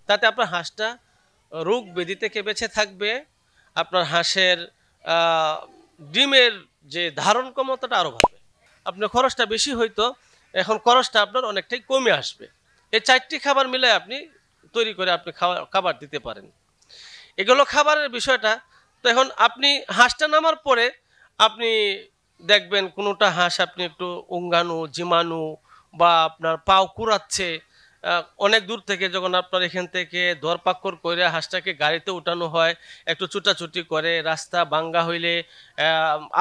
তাতে আপনার হাঁসটা রোগ ব্যাধি থেকে বেঁচে থাকবে, আপনার হাঁসের ডিমের যে ধারণ ক্ষমতাটা আরও বাড়বে। আপনার খরচটা বেশি হইতো, এখন খরচটা আপনার অনেকটাই কমে আসবে। এই 4টি খাবার মিলে আপনি তৈরি করে আপনি খাবার দিতে পারেন। এগুলো খাবারের বিষয়টা। তো এখন আপনি হাঁসটা নামার পরে আপনি দেখবেন কোনোটা হাঁস আপনি একটু অঙ্গাণু জীবাণু বা আপনার পাও কুড়াচ্ছে, অনেক দূর থেকে যখন আপনার এখান থেকে দরপাক্কর করে হাঁসটাকে গাড়িতে উঠানো হয়, একটু ছুটাছুটি করে, রাস্তা ভাঙ্গা হইলে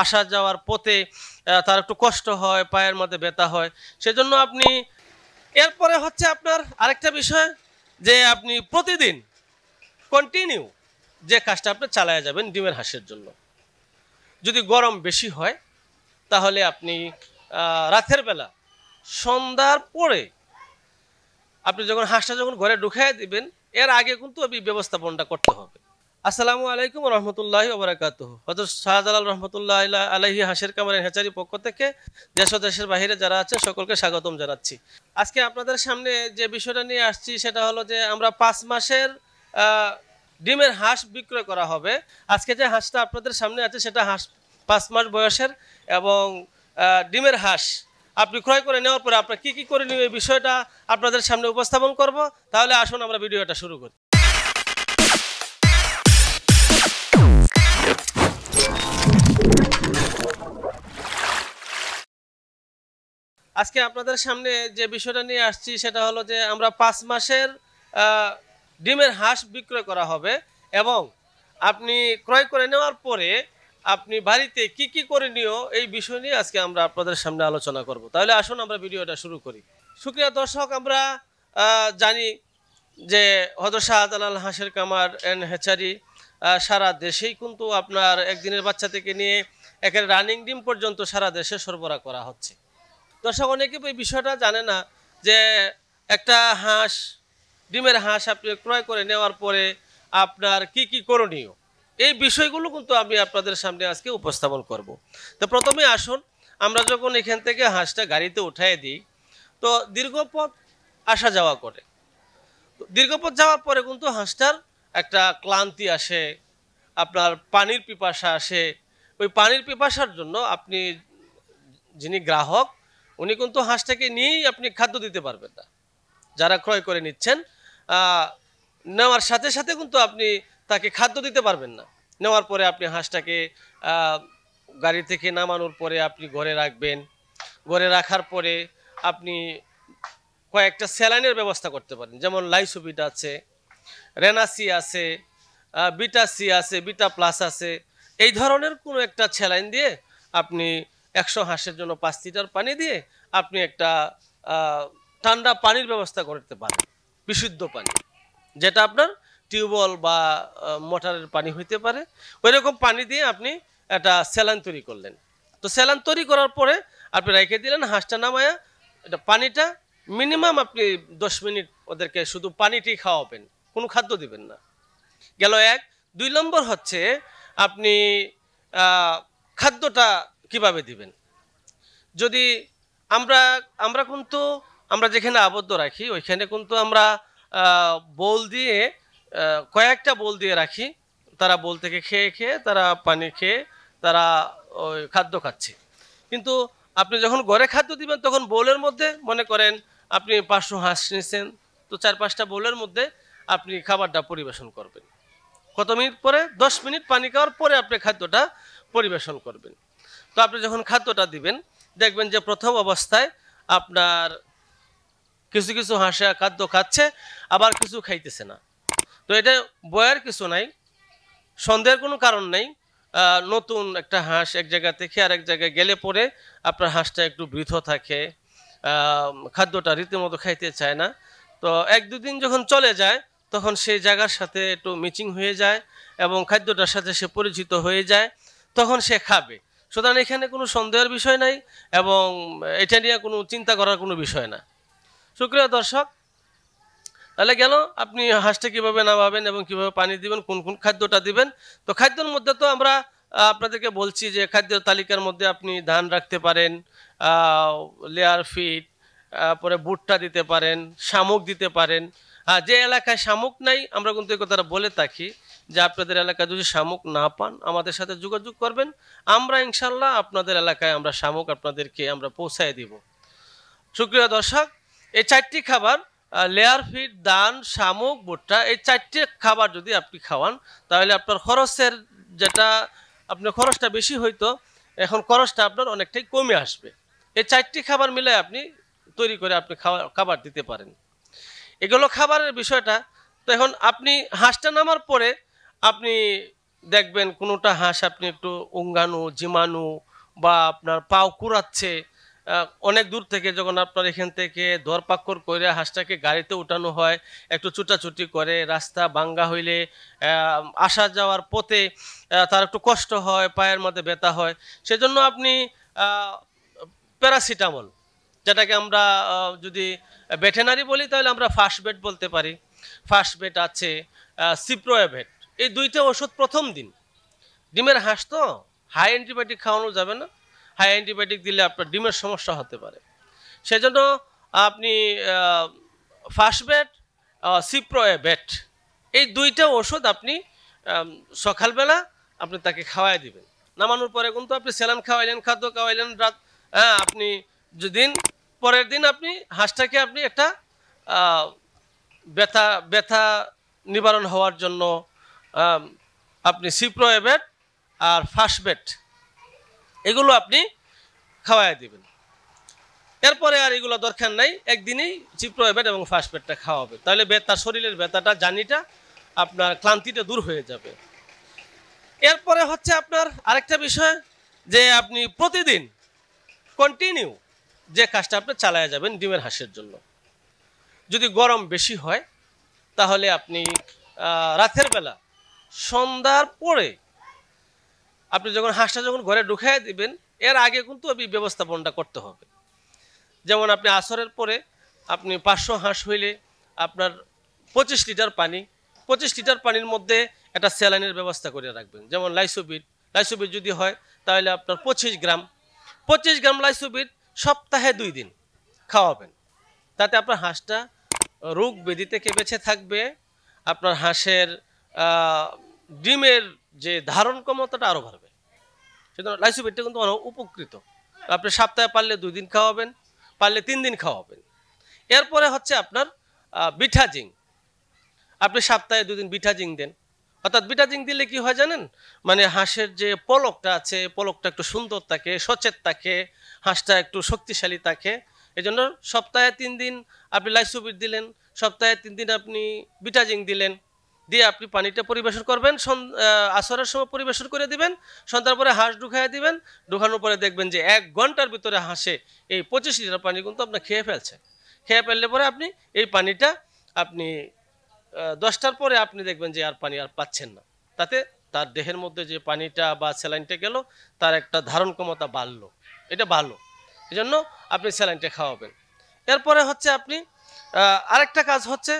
আসা যাওয়ার পথে তার একটু কষ্ট হয়, পায়ের মধ্যে ব্যথা হয়, সেজন্য আপনি এরপরে হচ্ছে আপনার আরেকটা বিষয় যে আপনি প্রতিদিন কন্টিনিউ যে কাজটা আপনি চালায়া যাবেন ডিমের হাঁসের জন্য। যদি গরম বেশি হয় তাহলে আপনি রাতের বেলা সন্ধ্যার পরে আপনি যখন হাঁসটা যখন ঘরে ঢুকাইয়া দিবেন এর আগে কিন্তু আপনি ব্যবস্থাপনাটা করতে হবে। আসসালামু আলাইকুম রহমতুল্লাহি ওয়া বারাকাতুহু। হযরত শাহজালাল রহমতুল্লাহ আলাইহি হাঁসের কামার এন্ড হ্যাচারি পক্ষ থেকে দেশ ও দেশের বাইরে যারা আছেন সকলকে স্বাগতম জানাচ্ছি। আজকে আপনাদের সামনে যে বিষয়টা নিয়ে আসছি সেটা হলো যে আমরা 5 মাসের ডিমের হাঁস বিক্রয় করা হবে। আজকে যে হাঁসটা আপনাদের সামনে আছে সেটা হাঁস 5 মাস বয়সের এবং ডিমের হাঁস আপনি ক্রয় করে নেওয়ার পরে আপনার কি করে নিবে এই বিষয়টা আপনাদের সামনে উপস্থাপন করব। তাহলে আসুন আমরা ভিডিওটা শুরু করি। আজকে আপনাদের সামনে যে বিষয়টা নিয়ে আসছি সেটা হলো যে আমরা 5 মাসের ডিমের হাঁস বিক্রয় করা হবে এবং আপনি ক্রয় করে নেওয়ার পরে আপনি বাড়িতে কি করণীয় এই বিষয় নিয়ে আজকে আমরা আপনাদের সামনে আলোচনা করব। তাহলে আসুন আমরা ভিডিওটা শুরু করি। সুপ্রিয় দর্শক, আমরা জানি যে হযরত শাহজালাল হাঁসের কামার এন্ড হ্যাচারি সারা দেশেই কিন্তু আপনার একদিনের বাচ্চা থেকে নিয়ে একের রানিং ডিম পর্যন্ত সারা দেশে সরবরাহ করা হচ্ছে। দর্শক, অনেকে এই বিষয়টা জানে না যে একটা হাঁস ডিমের হাঁস আপনি ক্রয় করে নেওয়ার পরে আপনার কি করণীয় এই বিষয়গুলো কিন্তু আমি আপনাদের সামনে আজকে উপস্থাপন করব। তো প্রথমে আসুন, আমরা যখন এখান থেকে হাঁসটা গাড়িতে উঠাই দিই তো দীর্ঘপথ আসা যাওয়া করে, দীর্ঘপথ যাওয়ার পরে কিন্তু হাঁসটার একটা ক্লান্তি আসে, আপনার পানির পিপাসা আসে। ওই পানির পিপাসার জন্য আপনি যিনি গ্রাহক উনি কিন্তু হাঁসটাকে নিয়েই আপনি খাদ্য দিতে পারবেন না। যারা ক্রয় করে নিচ্ছেন নেওয়ার সাথে সাথে কিন্তু আপনি তাকে খাদ্য দিতে পারবেন না। নেওয়ার পরে আপনি হাঁসটাকে গাড়ি থেকে নামানোর পরে আপনি ঘরে রাখবেন। ঘরে রাখার পরে আপনি কয়েকটা স্যালাইনের ব্যবস্থা করতে পারেন, যেমন লাইসোবিট আছে, রেনাসি আছে, বিটা সি আছে, বিটা প্লাস আছে। এই ধরনের কোনো একটা স্যালাইন দিয়ে আপনি 100 হাঁসের জন্য 5 লিটার পানি দিয়ে আপনি একটা ঠান্ডা পানির ব্যবস্থা করতে পারেন, বিশুদ্ধ পানি, যেটা আপনার টিউবওয়েল বা মোটরের পানি হইতে পারে। ওই রকম পানি দিয়ে আপনি একটা স্যালাইন তৈরি করলেন। তো স্যালাইন তৈরি করার পরে আপনি রেখে দিলেন, হাঁসটা নামায়া এটা পানিটা মিনিমাম আপনি 10 মিনিট ওদেরকে শুধু পানিটি খাওয়াবেন, কোনো খাদ্য দিবেন না। গেল 1। 2 নম্বর হচ্ছে আপনি খাদ্যটা কিভাবে দিবেন। যদি আমরা কিন্তু আমরা যেখানে আবদ্ধ রাখি ওইখানে কিন্তু আমরা বোল দিয়ে কয়েকটা বোল দিয়ে রাখি। তারা বোল থেকে খেয়ে তারা পানি খেয়ে তারা ওই খাদ্য খাচ্ছে। কিন্তু আপনি যখন ঘরে খাদ্য দিবেন তখন বোলের মধ্যে মনে করেন আপনি 500 হাঁস নিয়েছেন, তো 4-5টা বোলের মধ্যে আপনি খাবারটা পরিবেশন করবেন। কত মিনিট পরে? 10 মিনিট পানি খাওয়ার পরে আপনি খাদ্যটা পরিবেশন করবেন। তো আপনি যখন খাদ্যটা দিবেন দেখবেন যে প্রথম অবস্থায় আপনার কিছু হাঁসা খাদ্য খাচ্ছে, আবার কিছু খাইতেছে না। তো এটা ভয়ের কিছু নাই, সন্দেহের কোনো কারণ নেই। নতুন একটা হাঁস এক জায়গা থেকে আরেক জায়গায় গেলে পরে আপনার হাঁসটা একটু বৃথ থাকে, খাদ্যটা রীতিমতো খাইতে চায় না। তো 1-2 দিন যখন চলে যায় তখন সেই জায়গার সাথে একটু মিচিং হয়ে যায় এবং খাদ্যটার সাথে সে পরিচিত হয়ে যায়, তখন সে খাবে। সুতরাং এখানে কোনো সন্দেহের বিষয় নাই এবং এটা নিয়ে কোনো চিন্তা করার কোনো বিষয় না। সুপ্রিয় দর্শক, তাহলে গেল আপনি হাঁসটা কীভাবে নামাবেন এবং কীভাবে পানি দিবেন, কোন খাদ্যটা দিবেন। তো খাদ্যের মধ্যে তো আমরা আপনাদেরকে বলছি যে খাদ্যের তালিকার মধ্যে আপনি ধান রাখতে পারেন, লেয়ার ফিড, পরে ভুট্টা দিতে পারেন, শামুক দিতে পারেন, যে এলাকায় শামুক নাই আমরা কিন্তু এই কথাটা বলে থাকি যে আপনাদের এলাকায় যদি শামুক না পান আমাদের সাথে যোগাযোগ করবেন, আমরা ইনশাল্লাহ আপনাদের এলাকায় আমরা শামুক আপনাদেরকে আমরা পৌঁছায় দিব। সুপ্রিয় দর্শক, এই 4টি খাবার লেয়ার ফিড, দান, শামুক, ভুট্টা, এই 4টি খাবার যদি আপনি খাওয়ান তাহলে আপনার খরচের যেটা আপনার খরচটা বেশি হইতো এখন খরচটা আপনার অনেকটাই কমে আসবে। এই 4টি খাবার মিলে আপনি তৈরি করে আপনি খাবার দিতে পারেন। এগুলো খাবারের বিষয়টা। তো এখন আপনি হাঁসটা নামার পরে আপনি দেখবেন কোনোটা হাঁস আপনি একটু অঙ্গাণু, জীবাণু বা আপনার পাও কুড়াচ্ছে, অনেক দূর থেকে যখন আপনার এখান থেকে দরপাক্কর করে হাঁসটাকে গাড়িতে উঠানো হয়, একটু ছুটাছুটি করে, রাস্তা ভাঙ্গা হইলে আসা যাওয়ার পথে তার একটু কষ্ট হয়, পায়ের মধ্যে ব্যথা হয়, সেজন্য আপনি প্যারাসিটামল, যেটাকে আমরা যদি ভেটেনারি বলি তাহলে আমরা ফার্স্ট বেড বলতে পারি, ফার্স্ট বেড আছে, সিপ্রোয়েভেট, এই 2টা ওষুধ প্রথম দিন। ডিমের হাঁস তো হাই অ্যান্টিবায়োটিক খাওয়ানো যাবে না, হাই অ্যান্টিবায়োটিক দিলে আপনার ডিমের সমস্যা হতে পারে, সেজন্য আপনি ফার্স্ট বেড, সিপ্রোয়েভেট, এই 2টা ওষুধ আপনি সকালবেলা আপনি তাকে খাওয়াই দিবেন। নামানোর পরে কিন্তু আপনি স্যালাইন খাওয়াইলেন, খাদ্য খাওয়াইলেন, রাত আপনি যেদিন পরের দিন আপনি হাঁসটাকে আপনি একটা ব্যথা নিবারণ হওয়ার জন্য আপনি সিপ্রোয়েভেট আর ফার্স্ট বেড এগুলো আপনি খাওয়াই দিবেন। এরপরে আর এগুলো দরকার নাই, একদিনেই সিপ্রোয়েভেট এবং ফার্স্ট বেডটা খাওয়াবে, তাহলে তার শরীরের ব্যথাটা, জার্নিটা, আপনার ক্লান্তিটা দূর হয়ে যাবে। এরপরে হচ্ছে আপনার আরেকটা বিষয় যে আপনি প্রতিদিন কন্টিনিউ যে কাজটা আপনি চালায় যাবেন ডিমের হাঁসের জন্য। যদি গরম বেশি হয় তাহলে আপনি রাতের বেলা সন্ধ্যার পরে আপনি যখন হাঁসটা যখন ঘরে ঢুকাই দিবেন এর আগে কিন্তু আপনি ব্যবস্থাপনাটা করতে হবে। যেমন আপনি আসরের পরে আপনি 500 হাঁস হইলে আপনার 25 লিটার পানি, 25 লিটার পানির মধ্যে একটা স্যালাইনের ব্যবস্থা করে রাখবেন। যেমন লাইসোবিট যদি হয় তাহলে আপনার 25 গ্রাম লাইসোবিট সপ্তাহে 2 দিন খাওয়াবেন। তাতে আপনার হাঁসটা রোগ ব্যাধি থেকে বেঁচে থাকবে, আপনার হাঁসের ডিমের যে ধারণ ক্ষমতাটা আরও বাড়বে। সেজন্য লাইসোবিটটা কিন্তু অনেক উপকৃত। আপনি সপ্তাহে পারলে 2 দিন খাওয়াবেন, পারলে 3 দিন খাওয়াবেন। এরপরে হচ্ছে আপনার বিটা জিঙ্ক, আপনি সপ্তাহে 2 দিন বিটা জিঙ্ক দেন। অর্থাৎ বিটা জিঙ্ক দিলে কি হয় জানেন, মানে হাঁসের যে পলকটা আছে পলকটা একটু সুন্দর থাকে, সচেত থাকে, হাঁসটা একটু শক্তিশালী থাকে। এই জন্য সপ্তাহে 3 দিন আপনি লাইসোবিট দিলেন, সপ্তাহে 3 দিন আপনি বিটা জিঙ্ক দিলেন, দিয়ে আপনি পানিটা পরিবেশন করবেন, আসরের সময় পরিবেশন করে দিবেন, সন্ধ্যার পরে হাঁস ঢুকাই দিবেন। ঢুকানোর পরে দেখবেন যে 1 ঘন্টার ভিতরে হাঁসে এই 25 লিটার পানি কিন্তু আপনার খেয়ে ফেলছে। খেয়ে ফেললে পরে আপনি এই পানিটা আপনি 10টার পরে আপনি দেখবেন যে আর পানি আর পাচ্ছেন না, তাতে তার দেহের মধ্যে যে পানিটা বা স্যালাইনটা গেল তার একটা ধারণ ক্ষমতা বাড়লো, এটা ভালো, এই জন্য আপনি স্যালাইনটা খাওয়াবেন। এরপরে হচ্ছে আপনি আরেকটা কাজ হচ্ছে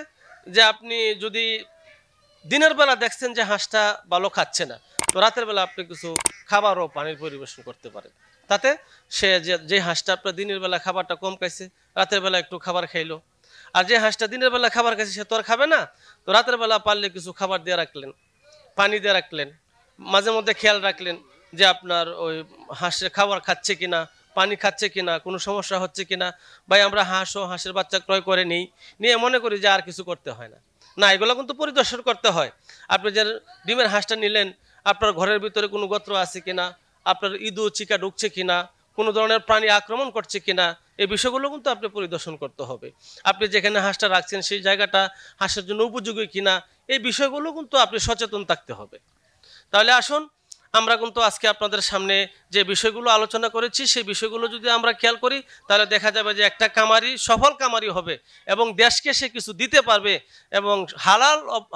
যে আপনি যদি দিনের বেলা দেখছেন যে হাঁসটা ভালো খাচ্ছে না, তো রাতের বেলা আপনি কিছু খাবার ও পানির পরিবেশন করতে পারেন। তাতে সে যে হাঁসটা আপনার দিনের বেলা খাবারটা কম খাইছে রাতের বেলা একটু খাবার খাইলো, আর যে হাঁসটা দিনের বেলা খাবার খাইছে সে তো আর খাবে না, তো রাতের বেলা পারলে কিছু খাবার দিয়ে রাখলেন, পানি দিয়ে রাখলেন, মাঝে মধ্যে খেয়াল রাখলেন যে আপনার ওই হাঁসের খাবার খাচ্ছে কিনা, পানি খাচ্ছে কিনা, কোনো সমস্যা হচ্ছে কিনা। ভাই আমরা হাঁস ও হাঁসের বাচ্চা ক্রয় করে নিয়ে মনে করি যে আর কিছু করতে হয় না, না, এগুলো কিন্তু পরিদর্শন করতে হয়। আপনি যে ডিমের হাঁসটা নিলেন আপনার ঘরের ভিতরে কোনো গোত্র আছে কিনা, আপনার ইঁদুর চিকা ঢুকছে কিনা, কোনো ধরনের প্রাণী আক্রমণ করছে কিনা, এই বিষয়গুলো কিন্তু আপনি পরিদর্শন করতে হবে। আপনি যেখানে হাঁসটা রাখছেন সেই জায়গাটা হাঁসের জন্য উপযোগী কিনা, এই বিষয়গুলো কিন্তু আপনি সচেতন থাকতে হবে। তাহলে আসুন আমরা কিন্তু আজকে আপনাদের সামনে যে বিষয়গুলো আলোচনা করেছি সেই বিষয়গুলো যদি আমরা খেয়াল করি তাহলে দেখা যাবে যে একটা কামারি সফল কামারি হবে এবং দেশকে সে কিছু দিতে পারবে এবং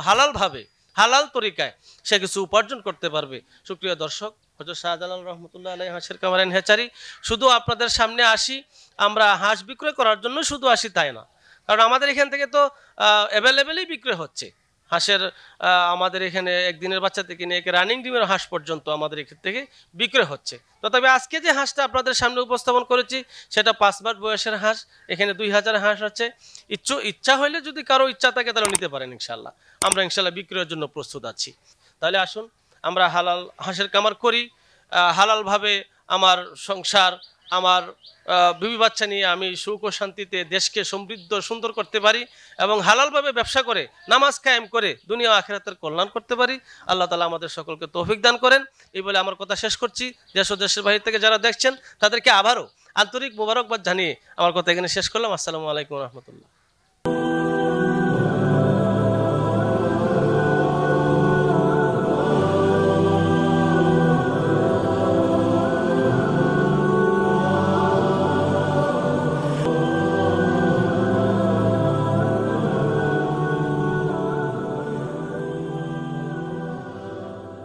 হালালভাবে হালাল তরিকায় সে কিছু উপার্জন করতে পারবে। সুপ্রিয় দর্শক, হযরত শাহজালাল রহমতুল্লাহ আলাইহি হাঁসের কামার এন্ড হ্যাচারি শুধু আপনাদের সামনে আসি, আমরা হাঁস বিক্রয় করার জন্য শুধু আসি তাই না, কারণ আমাদের এখান থেকে তো অ্যাভেলেবেলই বিক্রয় হচ্ছে। হাঁসের আমাদের এখানে একদিনের বাচ্চা থেকে নিয়ে রানিং ডিমের হাঁস পর্যন্ত আমাদের এখান থেকে বিক্রয় হচ্ছে। তো তবে আজকে যে হাঁসটা আপনাদের সামনে উপস্থাপন করেছি সেটা 5 মাস বয়সের হাঁস। এখানে 2000 হাঁস আছে। ইচ্ছা হলে যদি কারো ইচ্ছা থাকে তাহলে নিতে পারেন ইনশাল্লাহ। আমরা ইনশাল্লাহ বিক্রয়ের জন্য প্রস্তুত আছি। তাহলে আসুন আমরা হালাল হাঁসের কামার করি, হালালভাবে আমার সংসার, আমার বিবি বাচ্চা নিয়ে আমি সুখ ও শান্তিতে দেশকে সমৃদ্ধ সুন্দর করতে পারি এবং হালালভাবে ব্যবসা করে নামাজ কায়েম করে দুনিয়া আখিরাতের কল্যাণ করতে পারি। আল্লাহ তাআলা আমাদের সকলকে তৌফিক দান করেন। এই বলে আমার কথা শেষ করছি। দেশ ও দেশের বাহির থেকে যারা দেখছেন তাদেরকে আবারও আন্তরিক মোবারকবাদ জানিয়ে আমার কথা এখানে শেষ করলাম। আসসালামু আলাইকুম রহমতুল্লাহ।